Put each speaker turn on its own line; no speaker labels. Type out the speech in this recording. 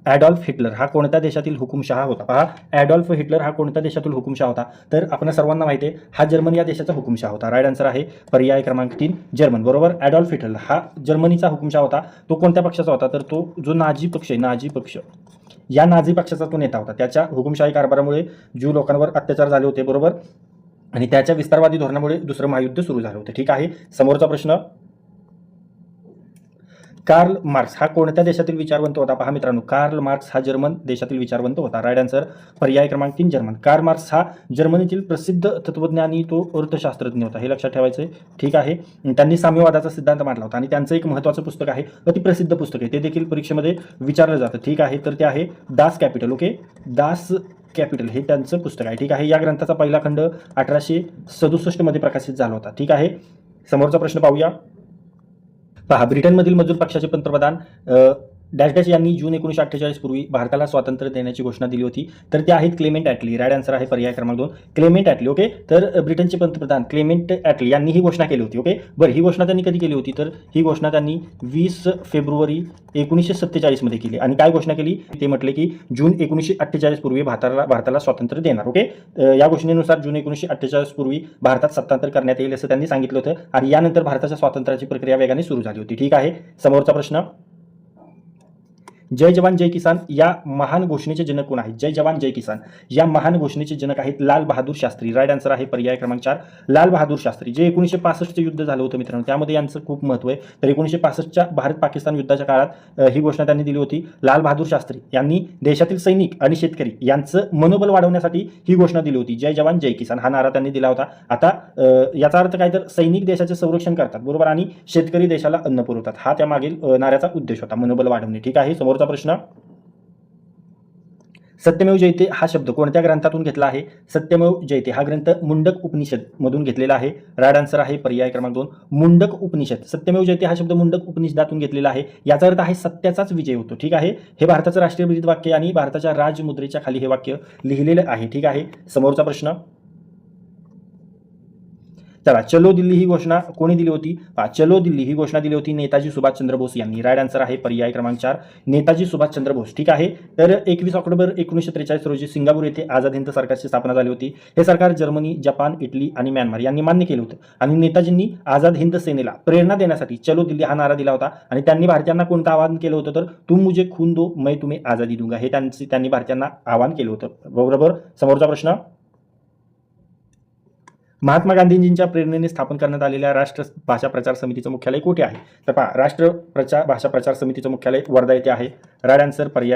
Adolf Hitler हा कोणत्या देशातील हुकुमशहा होता? पहा, ॲडॉल्फ हिटलर हा कोणत्या देशातील हुकुमशहा होता? तर आपण सर्वांना माहिती आहे हा जर्मन या देशाचा हुकुमशहा होता. राईट आन्सर आहे पर्याय क्रमांक 3 जर्मन. बरोबर. ॲडॉल्फ हिटलर हा जर्मनीचा हुकुमशहा होता. तो कोणत्या पक्षाचा होता? तर तो जो नाझी पक्ष आहे, नाझी पक्ष, या नाझी पक्षाचा तो नेता होता. त्याच्या हुकुमशाही कारभारामुळे ज्यू लोकांवर अत्याचार झाले होते. बरोबर. आणि त्याच्या विस्तारवादी धोरणामुळे दुसरं महायुद्ध सुरू झालं होतं. ठीक आहे. समोरचा प्रश्न, कार्ल मार्क्स हा कोणत्या देशातील विचारवंत होता? पहा मित्रांनो, कार्ल मार्क्स हा जर्मन देशातील विचारवंत होता. राईट आन्सर पर्याय क्रमांक 3 जर्मन. कार्ल मार्क्स हा जर्मनीतील प्रसिद्ध तत्वज्ञानी तो अर्थशास्त्रज्ञ होता. हे लक्षात ठेवायचं आहे. ठीक आहे. त्यांनी साम्यवादाचा सिद्धांत मांडला होता आणि त्यांचं एक महत्त्वाचं पुस्तक आहे, अतिप्रसिद्ध पुस्तक आहे, ते देखील परीक्षेमध्ये विचारलं जातं. ठीक आहे. तर ते आहे Das capital. Okay, Das capital हे त्यांचं पुस्तक आहे. ठीक आहे. या ग्रंथाचा पहिला खंड 1867 मध्ये प्रकाशित झाला होता. ठीक आहे. समोरचा प्रश्न पाहूया. पहा, ब्रिटनमधील मजूर पक्षाचे पंतप्रधान डॅश डॅश यांनी जून 1948 पूर्वी भारताला स्वातंत्र्य देण्याची घोषणा दिली होती. तर ते आहेत क्लेमेंट ॲटली. राईट आन्सर आहे पर्याय क्रमांक 2 क्लेमेंट ॲटली. ओके, तर ब्रिटनचे पंतप्रधान क्लेमेंट ॲटली यांनी ही घोषणा केली होती. ओके, बरं, ही घोषणा त्यांनी कधी केली होती? तर ही घोषणा त्यांनी 20 फेब्रुवारी 1947 मध्ये केली. आणि काय घोषणा केली? ते म्हटले की जून 1948 पूर्वी भारताला स्वातंत्र्य देणार. ओके, या घोषणेनुसार जून 1948 पूर्वी भारतात सत्तांतर करण्यात येईल असं त्यांनी सांगितलं होतं. आणि यानंतर भारताच्या स्वातंत्र्याची प्रक्रिया वेगाने सुरू झाली होती. ठीक आहे. समोरचा प्रश्न, जय जवान जय किसान या महान घोषणेचे जनक कोण आहेत? जय जवान जय किसान या महान घोषणेचे जनक आहेत लाल बहादूर शास्त्री. राईट आन्सर आहे पर्याय क्रमांक 4 लाल बहादूर शास्त्री. जे 1965 युद्ध झालं होतं मित्रांनो, त्यामध्ये यांचं खूप महत्त्व आहे. तर 1965च्या भारत पाकिस्तान युद्धाच्या काळात ही घोषणा त्यांनी दिली होती. लाल बहादूर शास्त्री यांनी देशातील सैनिक आणि शेतकरी यांचं मनोबल वाढवण्यासाठी ही घोषणा दिली होती. जय जवान जय किसान हा नारा त्यांनी दिला होता. आता याचा अर्थ काय? तर सैनिक देशाचे संरक्षण करतात, बरोबर, आणि शेतकरी देशाला अन्न पुरवतात. हा त्यामागील नाऱ्याचा उद्देश होता, मनोबल वाढवणे. ठीक आहे. समोरचा प्रश्न, सत्यमेव जयते हा शब्द कोणत्या ग्रंथातून घेतला आहे? सत्यमेव जयते हा ग्रंथ मुंडक उपनिषद मधून घेतलेला आहे. राईट आन्सर आहे पर्याय क्रमांक 2 मुंडक उपनिषद. सत्यमेव जयते हा शब्द मुंडक उपनिषदातून घेतलेला आहे. याचा अर्थ आहे सत्याचाच विजय होतो. ठीक आहे. हे भारताचं राष्ट्रीय ब्रीद वाक्य आणि भारताच्या राजमुद्रेच्या खाली हे वाक्य लिहिलेलं आहे. ठीक आहे. समोरचा प्रश्न, चला, चलो दिल्ली ही घोषणा कोणी दिली होती? चलो दिल्ली ही घोषणा दिली होती नेताजी सुभाषचंद्र बोस यांनी. राईट आन्सर आहे पर्याय क्रमांक 4 नेताजी सुभाषचंद्र बोस. ठीक आहे. तर 21 ऑक्टोबर 1943 रोजी सिंगापूर येथे आझाद हिंद सरकारची स्थापना झाली होती. हे सरकार जर्मनी, जपान, इटली आणि म्यानमार यांनी मान्य केलं होतं. आणि नेताजींनी आझाद हिंद सेनेला प्रेरणा देण्यासाठी चलो दिल्ली हा नारा दिला होता. आणि त्यांनी भारतीयांना कोणतं आवाहन केलं होतं? तर तुम मुझे खून दो मैं तुम्हें आझादी दूंगा हे त्यांनी भारतीयांना आवाहन केलं होतं. बरोबर. समोरचा प्रश्न, महात्मा गांधीजींच्या प्रेरणेने स्थापन करण्यात आलेल्या राष्ट्र भाषा प्रचार समितीचं मुख्यालय कुठे आहे? तर पहा, राष्ट्र भाषा प्रचार समितीचं मुख्यालय वर्धा येथे आहे. राईट आन्सर पर्याय